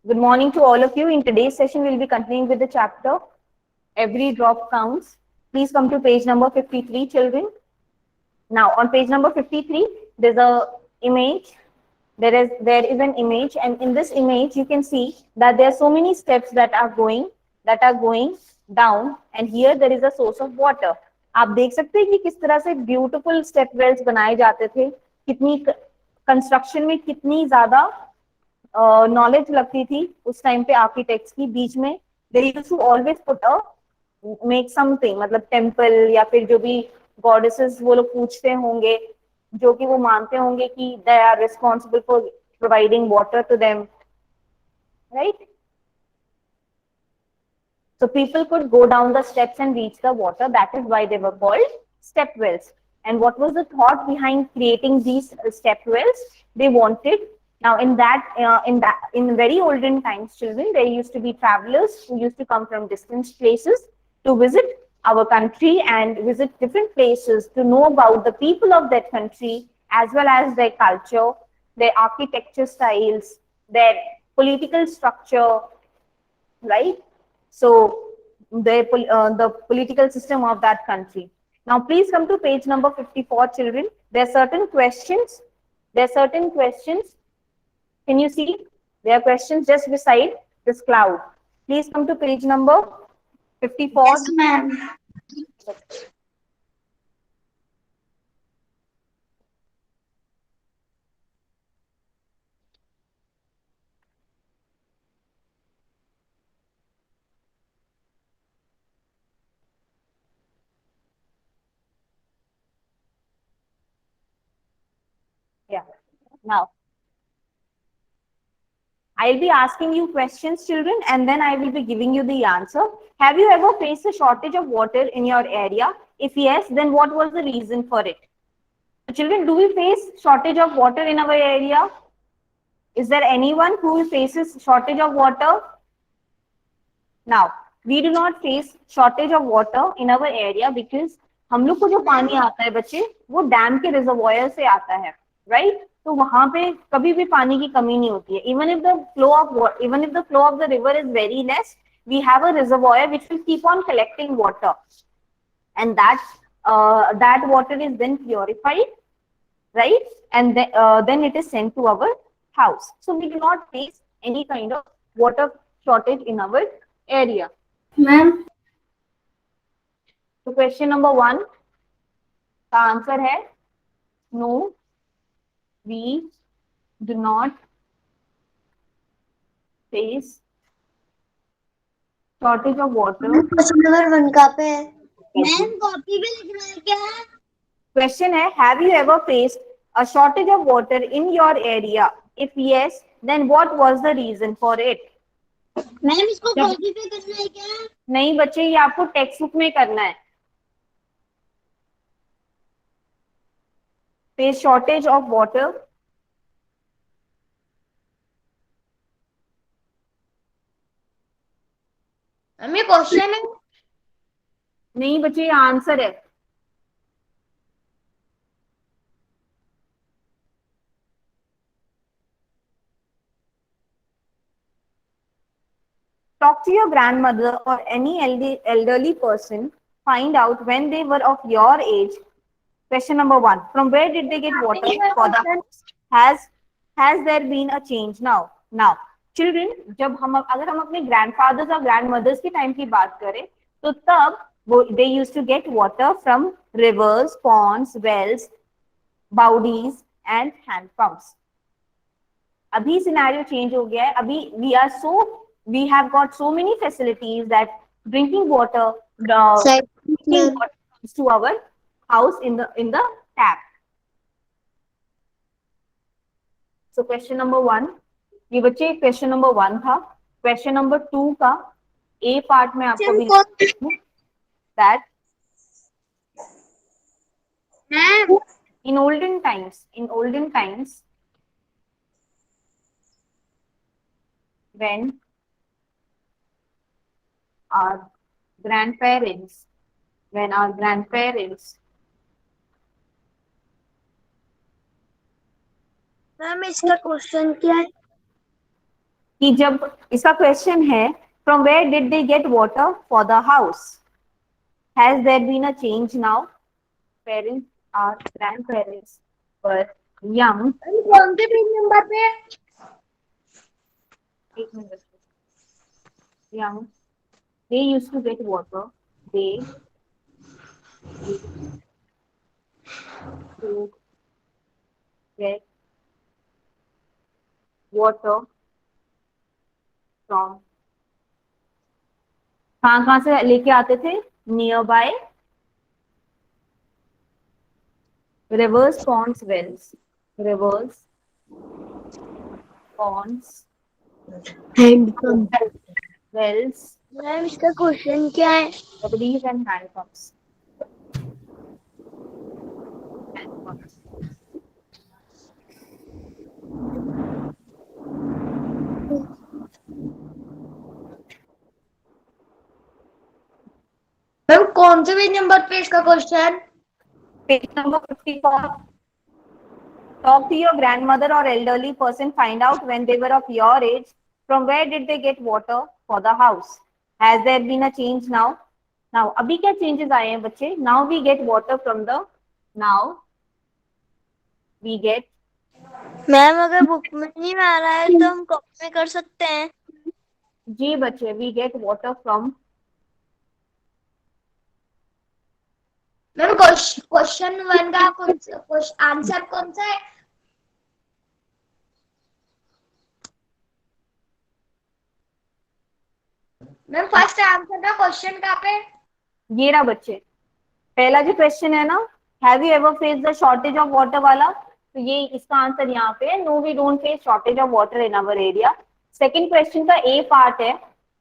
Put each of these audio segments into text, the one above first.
Good morning to all of you. In today's session, we'll be continuing with the chapter Every Drop Counts. Please come to page number 53, children. Now, on page number 53, there's a image. There is an image, and in this image, you can see that there are so many steps that are going down, and here there is a source of water. आप देख सकते हैं कि किस तरह से beautiful step Wales बनाए जाते थे, कितनी कंस्ट्रक्शन में कितनी ज्यादा नॉलेज लगती थी उस टाइम पे आर्किटेक्ट्स की. बीच में they used to always put a make something, मतलब टेम्पल या फिर जो भी गॉडेसेस वो लोग पूछते होंगे, जो कि वो मानते होंगे कि they are responsible for providing water to them, right? So people could go down the steps and reach the water. That is why they were called step wells. And what was the thought behind creating these step wells? They wanted, now in very olden times, children, there used to be travelers who used to come from distant places to visit our country and visit different places to know about the people of that country as well as their culture, their architecture styles, their political structure, right? So the political system of that country. Now please come to page number 54, children. There are certain questions. Can you see? There are questions just beside this cloud. Please come to page number 54. Yes, ma'am. Yeah. Now, I'll be asking you questions, children, and then I will be giving you the answer. Have you ever faced a shortage of water in your area? If yes, then what was the reason for it? So, children, do we face shortage of water in our area? Is there anyone who faces shortage of water? Now, we do not face shortage of water in our area because हम लोग को जो पानी आता है बच्चे, वो dam के रिजर्वॉयर से आता है, राइट? तो वहां पे कभी भी पानी की कमी नहीं होती है. Even if the flow of the river is very less, we have a reservoir which will keep on collecting water, and that water is then purified, right? And then it is sent to our house. So we do not face any kind of water shortage in our area. Ma'am. So question number 1 का answer है no, we do not face shortage of water. Question number 1 कहाँ पे है? Ma'am copy पे लिखना है क्या? Question है, have you ever faced a shortage of water in your area? If yes, then what was the reason for it? Ma'am इसको copy पे करना है क्या? नहीं बच्चे, ये आपको टेक्स्ट बुक में करना है. Face shortage of water. Ma'am ये क्वेश्चन है. नहीं बच्चे, ये आंसर है. Talk to your grandmother or any elderly person. Find out when they were of your age. Question number 1. From where did they get water for the house? Has there been a change now? Now, children, अगर हम अपने grandfathers और grandmothers के time की बात करें, तो तब they used to get water from rivers, ponds, wells, bawdies and hand pumps. अभी सिनेरियो चेंज हो गया है. अभी we have got so many facilities that drinking water comes to our house in the tap. So question number 1, ये बच्चे question number 1 था. Question number 2 का A part में आपको भी that in olden times when our grandparents ma'am इसका question क्या है? कि जब इसका क्वेश्चन है from where did they get water for the house, has there been a change now, parents are grandparents were young, कौन से page number पे? एक minute, young, they used to get water, they used to get water from, कहाँ से लेके आते थे, nearby rivers, ponds, wells, rivers, ponds, hand pump. wells, ma'am इसका क्वेश्चन क्या है? bodies and hand pumps. Hand pumps. Ma'am कौन से पेज नंबर पे इसका question? Page number 54. Talk to your grandmother or elderly person, find out when they were of your age, from where did they get water for the house. Has there been a change now? Now, अभी क्या changes आए हैं बच्चे? Now we get water from the, now we get, ma'am अगर book में नहीं आ रहा है तो हम कॉपी में कर सकते हैं। जी बच्चे, we get water from, ma'am question 1 का आंसर कौन सा है? मैम फर्स्ट आंसर का क्वेश्चन कहाँ पे? ये रहा बच्चे, पहला जो क्वेश्चन है ना, have you ever face the shortage of water वाला, तो ये इसका आंसर यहाँ पे है, no we don't face shortage of water in our area. Second question का ए पार्ट है,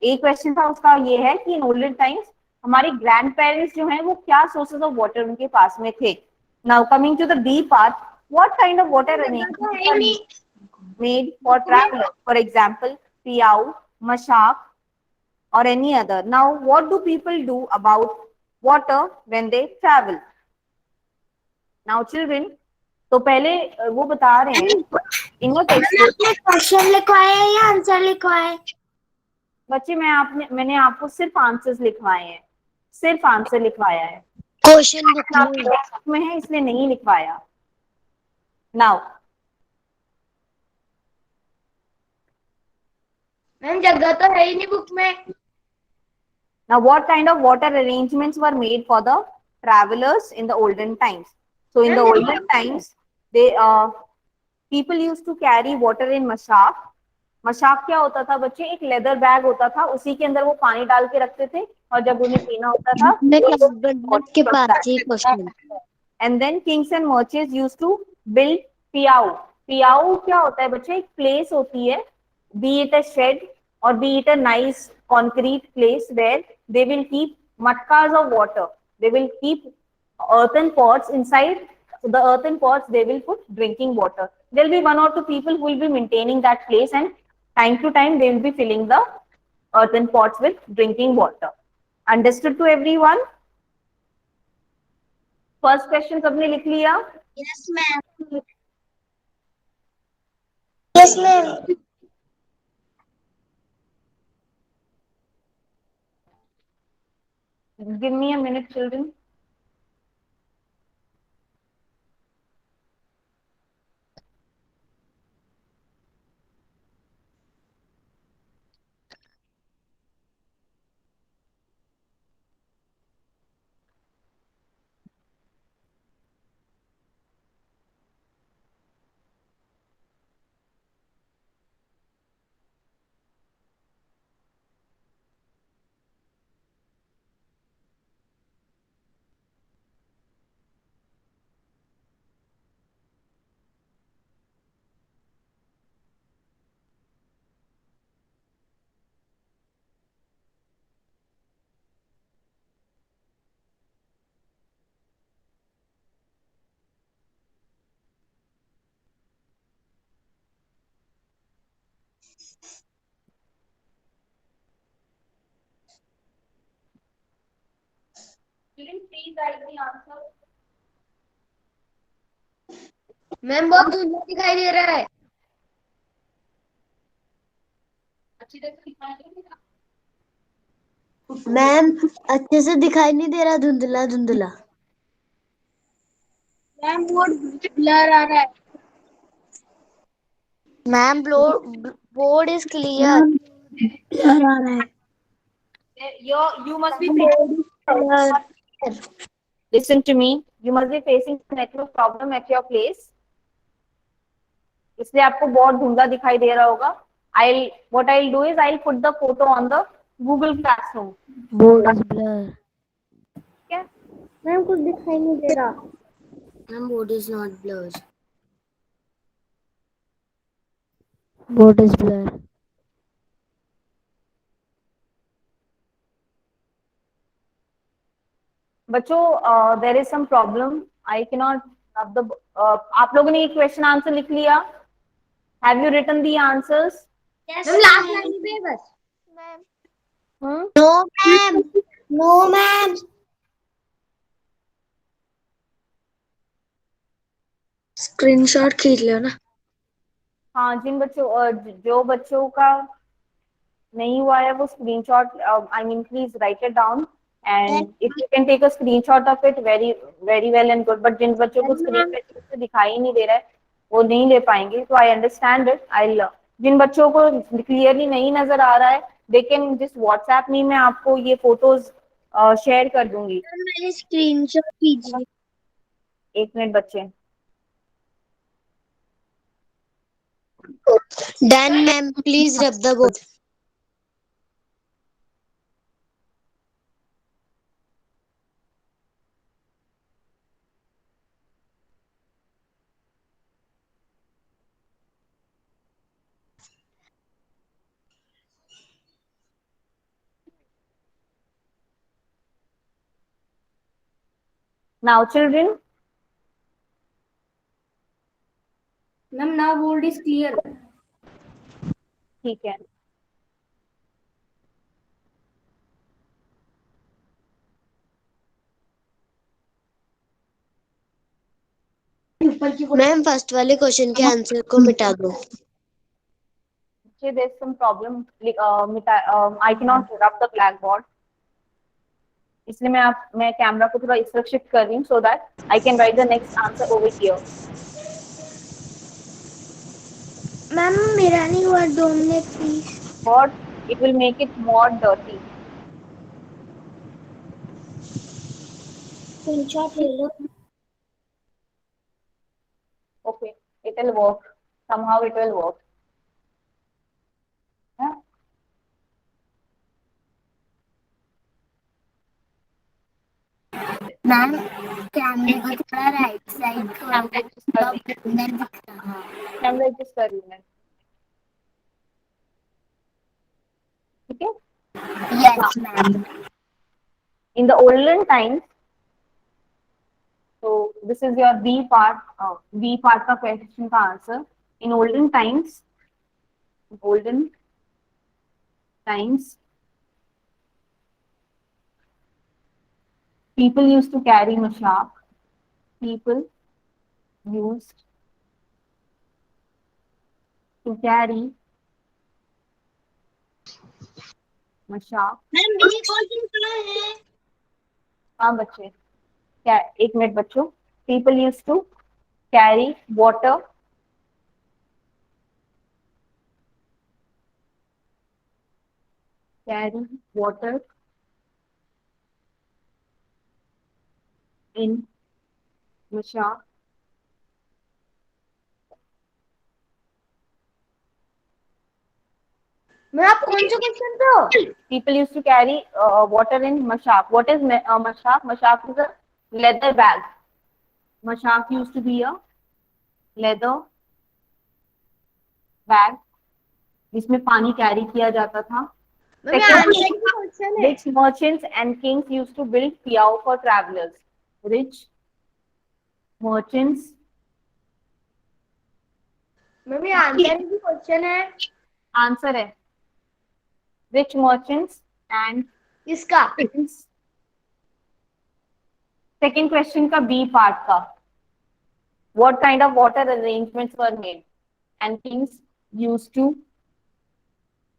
ए क्वेश्चन था उसका ये है कि इन ओल्डन टाइम्स हमारे ग्रैंड पेरेंट्स जो हैं वो क्या सोर्सेज ऑफ वाटर उनके पास में थे। Now coming to the B part, what kind of water arrangement made for traveller, for example पियाऊ, मशाक or any other. Now, what do people do about water when they travel? Now, children, तो पहले वो बता रहे हैं इन text question लिखवाया है या आंसर लिखवाया है? बच्चे, मैंने आपको सिर्फ आंसर्स लिखवाए हैं, सिर्फ आंसर लिखवाया है, क्वेश्चन बुक बुक में है इसलिए नहीं लिखवाया। नाउ मैम जगह तो है ही नहीं बुक में। Now, what kind of water arrangements were made for the travelers in the olden times? So, in the olden times, people used to carry water in mashak. Mashak क्या होता था बच्चे, एक लेदर बैग होता था, उसी के अंदर वो पानी डाल के रखते थे और जब उन्हें पीना होता था के पास ही question. And then kings and merchants used to build पियाऊ। पियाऊ क्या होता है बच्चे, एक प्लेस होती है, be it a shed or be it a nice concrete place where they will keep matkas of water. They will keep earthen pots inside. So the earthen pots they will put drinking water. There will be 1 or 2 people who will be maintaining that place, and time to time they will be filling the earthen pots with drinking water. Understood to everyone? First question सबने लिख लिया? Yes ma'am. Yes ma'am. Give me a minute, children. Children, please write the answer. Ma'am बहुत धुंधला दिखाई दे रहा है। Ma'am अच्छे से दिखाई नहीं दे रहा, धुंधला धुंधला। मैम बोर्ड ब्लर आ रहा है। Ma'am board is clear. Blur आ रहा है। You must be facing, listen to me, you must be facing network problem at your place, इसलिए आपको बहुत धुंधला दिखाई दे रहा होगा. What I'll do is I'll put the photo on the Google Classroom. Board is blur. क्या? Ma'am कुछ दिखाई नहीं दे रहा। Ma'am board is not blur. Board is blur. बच्चों, there is some problem. I cannot have the. आप लोगों ने ये क्वेश्चन आंसर लिख लिया? Have you written the answers? Ma'am last line पे बस। No ma'am, no ma'am. Screenshot खींच लो ना। हाँ, जो बच्चों का नहीं हुआ है वो screenshot, I mean please write it down, and if you can take a screenshot of it, very very well and good. But जिन बच्चों को स्क्रीन पे ठीक से दिखाई नहीं दे रहा है वो नहीं ले पाएंगे, तो आई अंडरस्टैंड इट. आई जिन बच्चों को क्लियरली नहीं नजर आ रहा है, दे कैन जिस व्हाट्सएप में मैं आपको ये फोटोज शेयर कर दूंगी. मैंने स्क्रीनशॉट कीजिए। 1 मिनट बच्चे. डन मैम, प्लीज रब the board. Now children, ma'am now board is clear. ठीक है. मैम फर्स्ट वाले क्वेश्चन के आंसर को मिटा दो। There's some problem. I cannot rub the blackboard. इसलिए मैं कैमरा को थोड़ा इस तरफ शिफ्ट कर रही हूँ, so that I can write the next answer over here. Ma'am मेरा नहीं हुआ, 2 minute please. But it will make it more dirty. Screenshot ले लो। Okay, it will work. Somehow it will work. Yeah? Ma'am कैमरे को थोड़ा right side camera adjust कर रही हूँ. कैमरा एडजस्ट कर रही हूँ मैं. ठीक है. Yes ma'am. In the olden times, so this is your B part. B part का question का answer. In olden times, people used to carry mashak. People used to carry mashak. Ma'am ये question कहाँ है? हाँ बच्चे, क्या 1 minute बच्चों. People used to carry water. Carry water in mashak. मैं आप कौन सा क्वेश्चन तो? People used to carry water in mashak. What is mashak? Mashak is a leather bag. Mashak used to be a leather bag जिसमें पानी carry किया जाता था. Rich merchants and kings used to build piao for travelers. Rich merchants. Mummy answer भी question है। Answer है rich merchants and इसका kings. Second question का बी पार्ट का, what kind of water arrangements were made and kings used to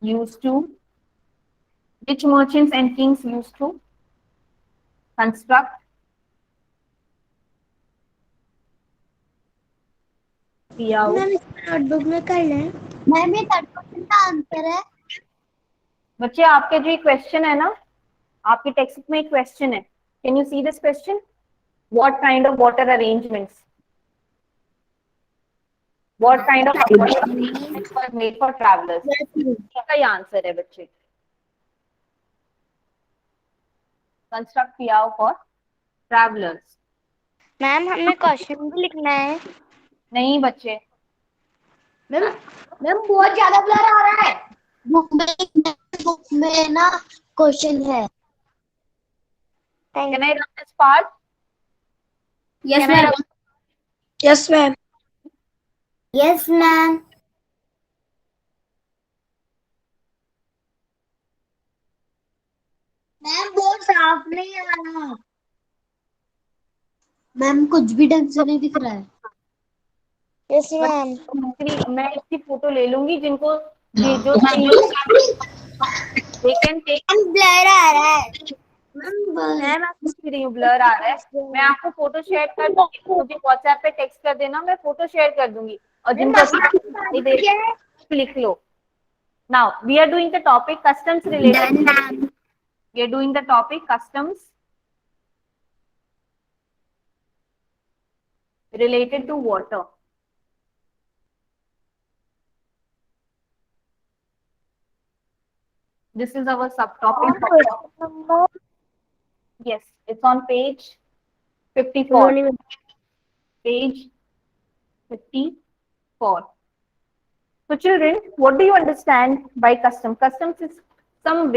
Used to. Which merchants and kings used to construct, पियाओ? Ma'am इसको notebook में कर लें। Ma'am ये 30% का आंसर है। बच्चे आपके जो क्वेश्चन है ना, आपके टेक्स्ट बुक में एक क्वेश्चन है. Can you see this question? What kind of water arrangements? What kind of water arrangements were made for travelers? इसका ये आंसर है बच्चे. Construct पियाओ for travelers. मैम हमें क्वेश्चन भी लिखना है। नहीं बच्चे. मैम मैम बहुत ज्यादा ब्लर आ रहा है। बुक में ना क्वेश्चन है। Can I run this part? Yes Can I ma'am. run? Yes ma'am. Yes ma'am. Ma'am board साफ नहीं आ रहा। मैम कुछ भी ढंग से नहीं दिख रहा है। Yes ma'am. मैं इसकी फोटो ले लूंगी जिनको जो they can take. ब्लर आ रहा है। मैं पूछ रही हूँ ब्लर आ रहा है. मैं आपको फोटो शेयर कर दूंगी, मुझे व्हाट्सएप पे टेक्स्ट कर देना, मैं फोटो शेयर कर दूंगी. और जिनको लिख लो. Now we are doing the topic customs related. We are doing the topic customs related to water. This is our subtopic. Yes, it's on page 54. Page 54. So children, what do you understand by custom? Customs is some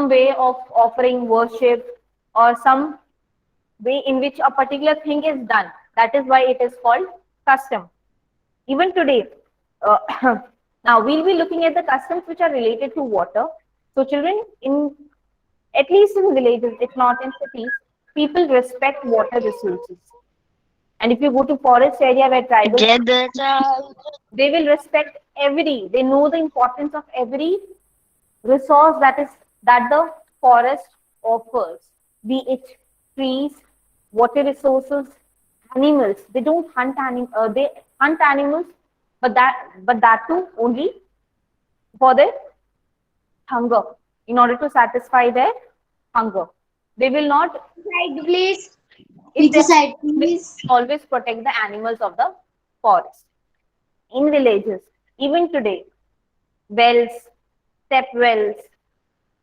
way of offering worship or some way in which a particular thing is done. That is why it is called custom. Even today, now we'll be looking at the customs which are related to water. So children, at least in villages, if not in cities, people respect water resources. And if you go to forest area where tribal, they will respect they know the importance of every resource that the forest offers, be it trees, water resources, animals. They don't hunt they hunt animals, but that too only for their hunger, in order to satisfy their hunger. They will not. Side please. They always protect the animals of the forest. In villages, even today, wells, step wells,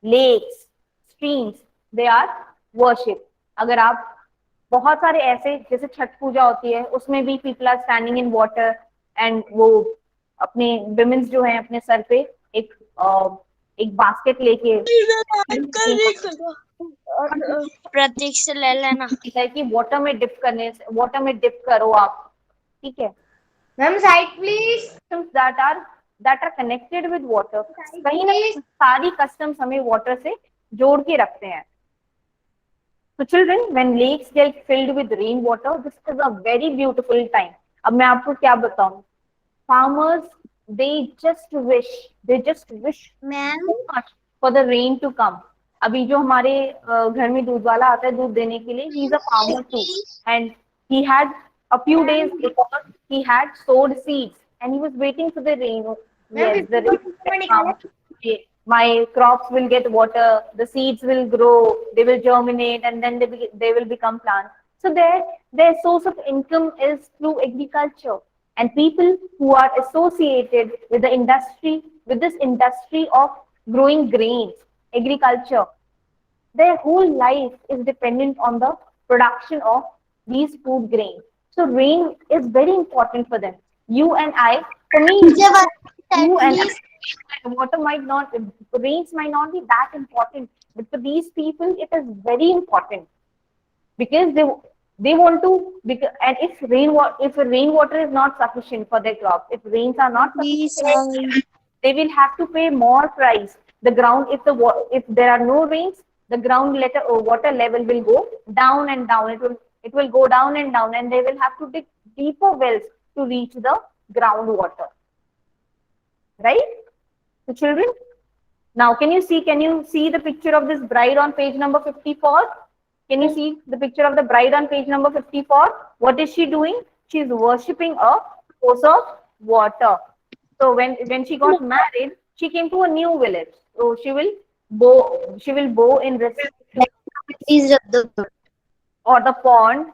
lakes, streams, they are worship. अगर आप बहुत सारे ऐसे जैसे छठ पूजा होती है, उसमें भी people are standing in water and वो अपने women's जो हैं अपने सर पे एक बास्केट लेके प्रतीक से ले लेना है कि वाटर में डिप करो आप. ठीक है. Ma'am side please. that are connected with water. कहीं ना कहीं सारी customs हमें water से जोड़ के रखते हैं. So children, when lakes get filled with rainwater, this is a very beautiful time. अब मैं आपको क्या बताऊं? Farmers, they just wish so much for the rain to come. अभी जो हमारे घर में दूध वाला आता है दूध देने के लिए, he is a farmer too, and he had a few days before he had sowed seeds and he was waiting for the rain. Yes, the rain will come. My crops will get water, the seeds will grow, they will germinate, and then they will become plants. So their source of income is through agriculture. And people who are associated with this industry of growing grains, agriculture, their whole life is dependent on the production of these food grains. So rain is very important for them. You and I, for me, you and I, rains might not be that important, but for these people, it is very important because they want to. And if rainwater is not sufficient for their crops, if rains are not sufficient, they will have to pay more price. The ground, if there are no rains, the ground water level will go down and down. It will go down and down, and they will have to dig deeper wells to reach the groundwater. Right? So children, now can you see the picture of this bride on page number 54? Can you see the picture of the bride on page number 54? What is she doing? She is worshipping a source of water. So when she got married, she came to a new village. So she will bow in respect to Please rub the word. or the pond.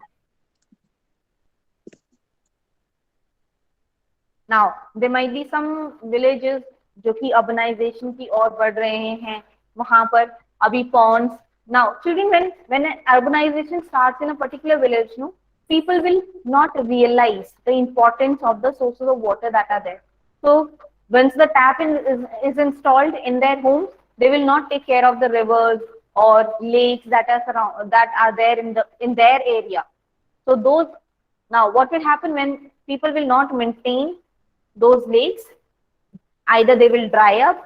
Now there might be some villages जो कि urbanization की ओर बढ़ रहे हैं, वहां पर अभी ponds. Now children, when urbanization starts in a particular village, no, people will not realize the importance of the sources of water that are there. So once the tap is installed in their homes, they will not take care of the rivers or lakes that are there in their area. So those, now what will happen when people will not maintain those lakes? Either they will dry up,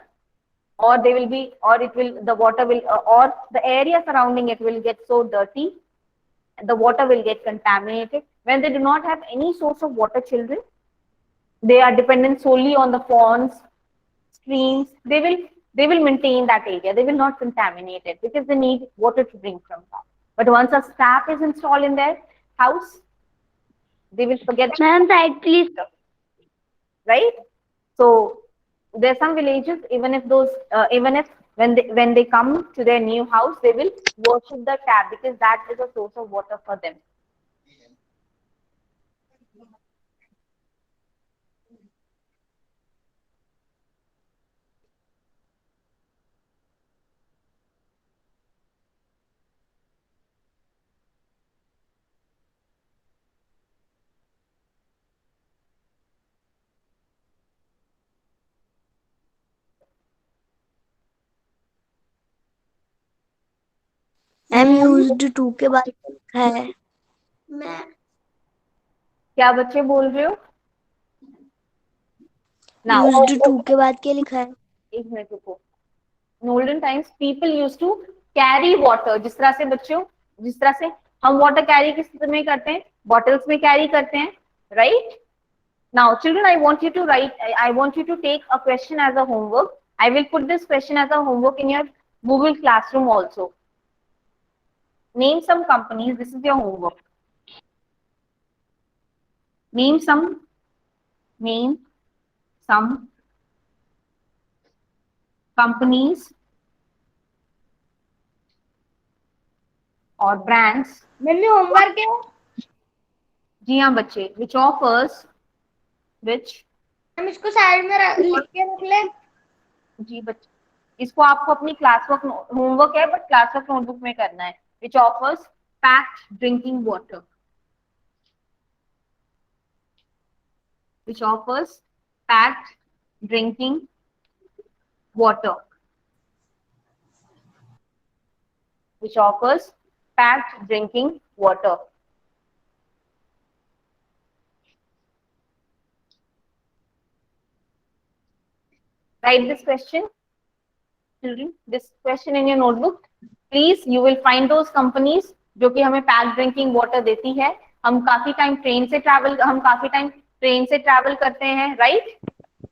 or they will be, or it will, the water will, or the area surrounding it will get so dirty, the water will get contaminated. When they do not have any source of water, children, they are dependent solely on the ponds, streams. They will maintain that area. They will not contaminate it because they need water to drink from that. But once a tap is installed in their house, they will forget. Ma'am, side please. Right? So there are some villages, even if when they come to their new house, they will worship the tap because that is a source of water for them. Ma'am used to के बाद लिखा है। मैं क्या बच्चे बोल रहे हो? Now, यूज्ड टू के बाद क्या लिखा है? एक मिनट रुको. In olden times, people used to carry water. जिस तरह से बच्चों, जिस तरह से हम water carry किस में करते हैं? Bottles में carry करते हैं, right? Now, children, I want you to write. I want you to take a question as a homework. I will put this question as a homework in your Google Classroom also. Name some companies. This is your homework. Name some companies or brands. मैंने homework है। जी हाँ बच्चे. Which offers, which, हम इसको side में लिख के रख ले। जी बच्चे, इसको आपको अपनी क्लास वर्क होमवर्क है, बट क्लास वर्क नोटबुक में करना है. Which offers packed drinking water. Which offers packed drinking water. Which offers packed drinking water. Write this question, children. This question in your notebook. Please, you will find those companies जो कि हमें packed drinking water देती है. हम काफी time train से travel करते हैं, राइट?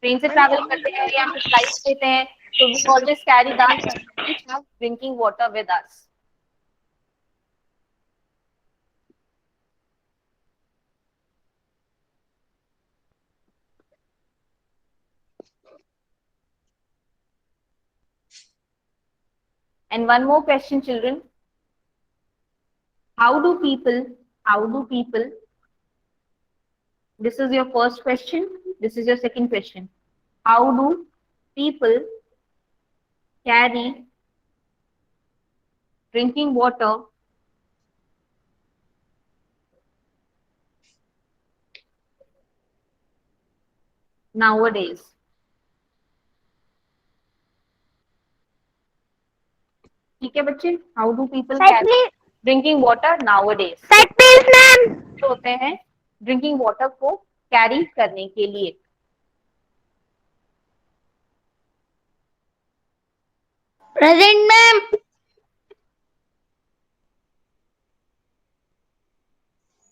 ट्रेन से ट्रैवल करते हैं या फिर फ्लाइट लेते हैं. So we always carry that drinking water with us. And one more question, children. How do people, this is your first question, this is your second question. How do people carry drinking water nowadays? ठीक है बच्चे? How do people carry drinking water nowadays? Side please ma'am. होते हैं drinking water को carry करने के लिए. Present ma'am.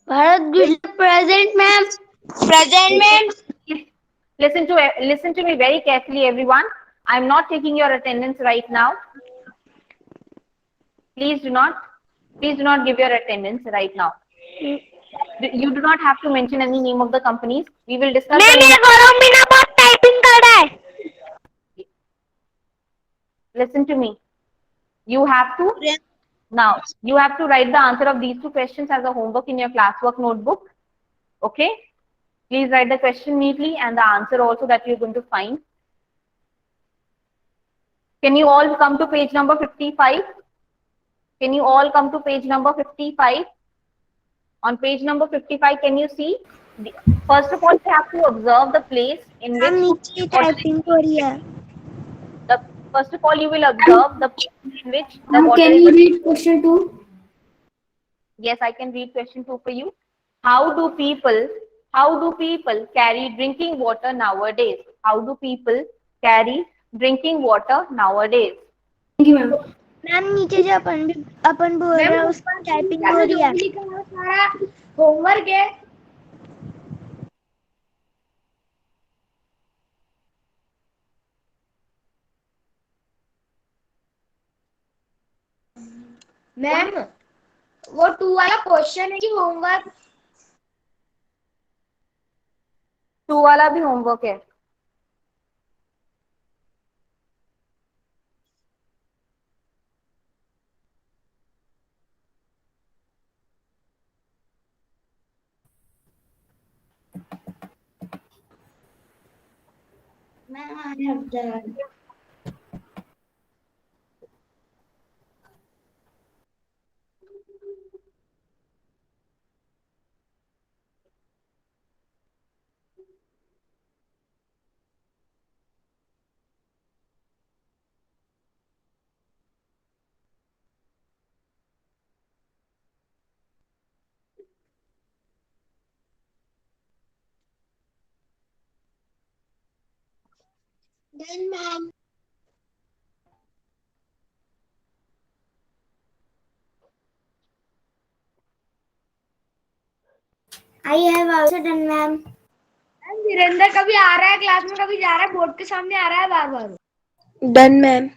Bharat Gujarat present ma'am. Present ma'am. Listen to me very carefully, everyone. I'm not taking your attendance right now. Please do not give your attendance right now. You do not have to mention any name of the companies. We will discuss the name. बहुत typing कर रहा है. Listen to me. You have to write the answer of these two questions as a homework in your classwork notebook. Okay? Please write the question neatly and the answer also that you're going to find. Can you all come to page number 55? Can you all come to page number 55? On page number 55, can you see? First of all, you have to observe the place in ma'am which. नीचे typing हो रही है. First of all, you will observe the place in which the water Can is. you read question 2? Yes, I can read question 2 for you. How do people carry drinking water nowadays? How do people carry drinking water nowadays? Thank you, ma'am. Ma'am नीचे जो अपन बोल रहे हैं उसकी typing हो रही है. सारा होमवर्क है. मैम वो 2 वाला क्वेश्चन है कि होमवर्क. 2 वाला भी होमवर्क है. Ma'am, I have done. Done, ma'am. I have also done, ma'am. Virendra कभी आ रहा है क्लास में, कभी जा रहा है, बोर्ड के सामने आ रहा है बार बार. Done ma'am.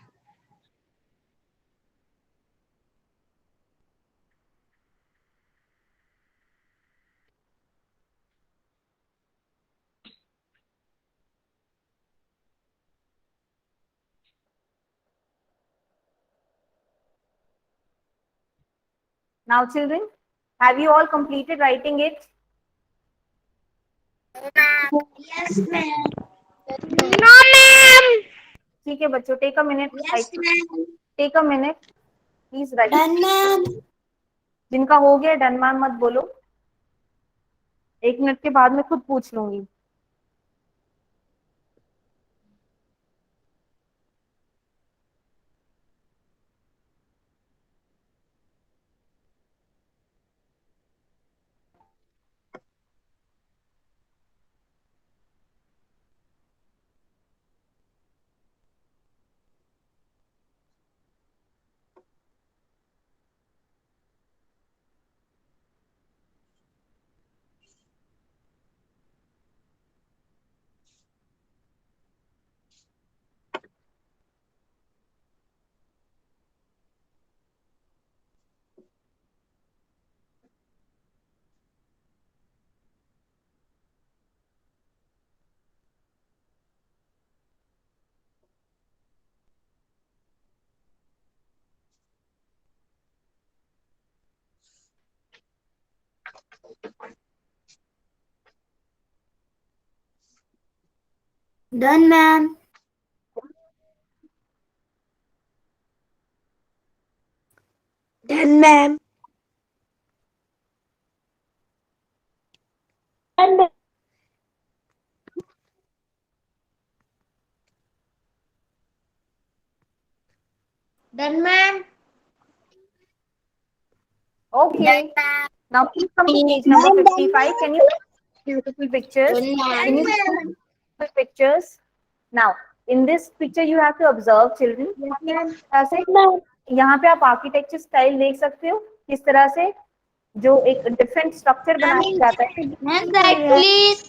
Now, children, have you all completed writing it? Yes, ma'am. No, ma'am. ठीक है बच्चों, take a minute. Yes, ma'am. Take a minute. Please write. Done, ma'am. जिनका हो गया डन मैम मत बोलो. 1 मिनट के बाद मैं खुद पूछ लूंगी. Done, ma'am. Done, ma'am. Done. Done, ma'am. Okay. Now please come to page number 55. Can you see beautiful pictures? Can you see beautiful pictures? Now, in this picture you have to observe, children. ऐसे यहाँ पे आप architecture style देख सकते हो किस तरह से जो एक डिफरेंट स्ट्रक्चर बनाया जाता है. Please.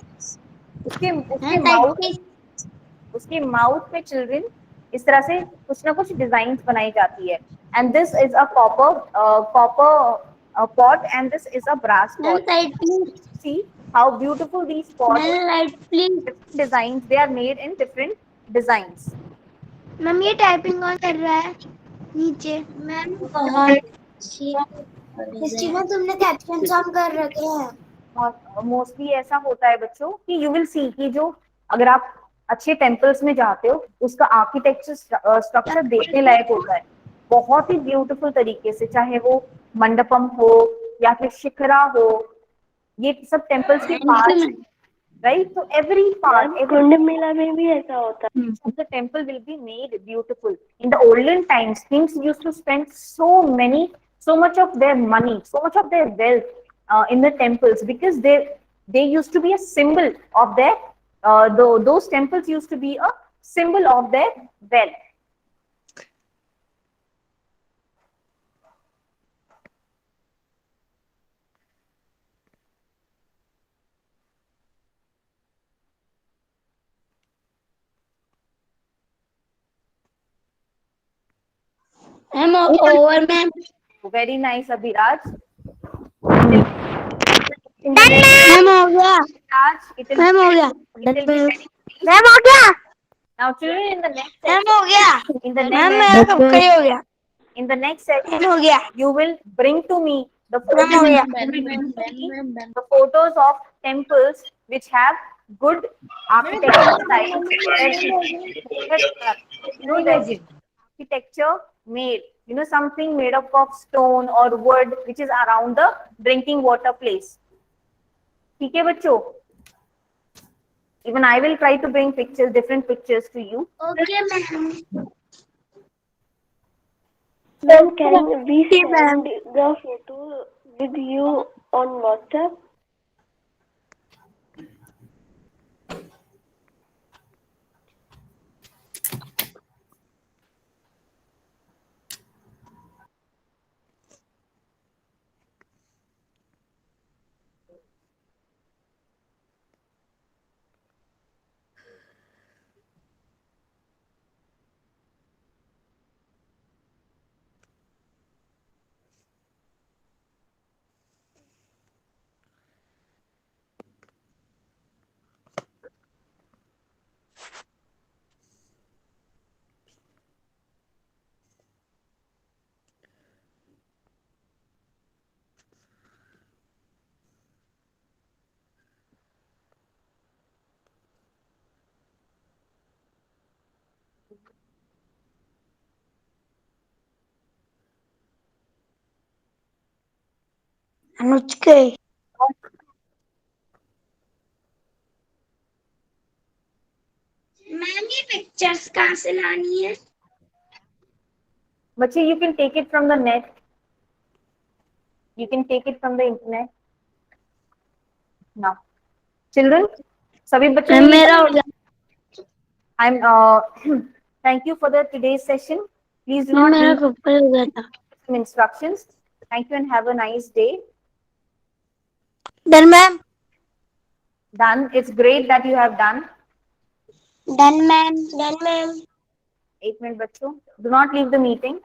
उसके माउथ पे चिल्ड्रन इस तरह से कुछ ना कुछ डिजाइन बनाई जाती है. And this is a copper pot and this is a brass ma'am pot. Side please. See how beautiful these pots, ma'am light please. different designs, they are made in different designs. Ma'am ये typing कौन कर रहा है नीचे? Ma'am बहुत अच्छी. Christina तुमने caption on कर रखे हैं. मोस्टली ऐसा होता है बच्चों कि यू विल सी कि जो अगर आप अच्छे टेम्पल्स में जाते हो उसका आर्किटेक्चर स्ट्रक्चर देखने लायक होता है बहुत ही ब्यूटीफुल तरीके से, चाहे वो मंडपम हो या फिर शिखरा हो, ये सब टेम्पल्स के parts, right. So every part, every कुंड मेला में भी ऐसा होता है. of the temple will be made beautiful. In the olden times, kings used to spend so much of their money, so much of their wealth in the temples because they used to be a symbol of their those temples used to be a symbol of their wealth. Ma'am over ma'am. Very nice, Abhiraj. Ma'am हो गया. Abhiraj, ma'am हो गया. it will be very- ma'am हो गया. Now, children, in the next ma'am session, हो गया. in the ma'am next मेरा कब का ही हो गया. in the next session, ma'am हो गया. you will bring to me the ma'am हो गया. the photos of temples which have good architecture style. You know that architecture made, you know, something made up of stone or wood which is around the drinking water place. ठीक है बच्चों? Even I will try to bring pictures, different pictures to you. Okay ma'am. Ma'am, can we send the photo with you on WhatsApp? अनुज के. Ma'am ये pictures कहाँ से लानी है? बच्चे, you can take it from the net. You can take it from the internet. Now, children, सभी बच्चों ma'am ने मेरा हो गया. I'm thank you for the today's session. Please do ma'am not मेरा leave कब का ही हो गया था. some instructions. Thank you and have a nice day. Done ma'am. Done. It's great that you have done. Done ma'am. Done ma'am. एक minute बच्चों. Do not leave the meeting.